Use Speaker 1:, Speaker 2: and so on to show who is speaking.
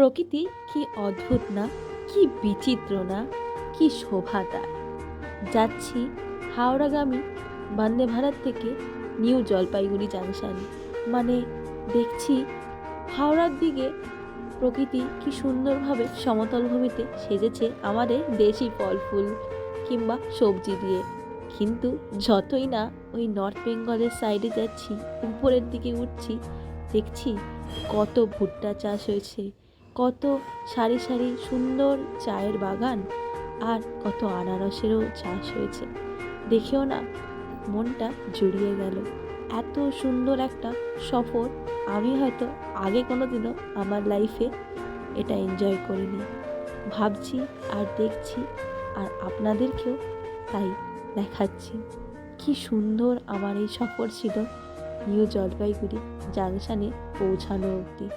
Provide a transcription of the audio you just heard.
Speaker 1: প্রকৃতি কি অদ্ভুত না, কি বিচিত্র না, কি শোভা তার। যাচ্ছি হাওড়াগামী বন্দে ভারত থেকে নিউ জলপাইগুড়ি জাংশন। মানে দেখছি হাওড়ার দিকে প্রকৃতি কি সুন্দরভাবে সমতল ভূমিতে সেজেছে আমাদের দেশি ফল ফুল কিংবা সবজি দিয়ে। কিন্তু যতই না ওই নর্থ বেঙ্গলের সাইডে যাচ্ছি, উপরের দিকে উঠছি, দেখছি কত ভুট্টা চাষ হয়েছে, কত সারি সারি সুন্দর চায়ের বাগান, আর কত আনারসেরও চাষ হয়েছে। দেখেও না মনটা জুড়িয়ে গেল। এত সুন্দর একটা সফর আমি হয়তো আগে কোনো দিনও আমার লাইফে এটা এনজয় করিনি। ভাবছি আর দেখছি, আর আপনাদেরকেও তাই দেখাচ্ছি কি সুন্দর আমার এই সফর ছিল নিউ জলপাইগুড়ি জাংশনে পৌঁছানো অবধি।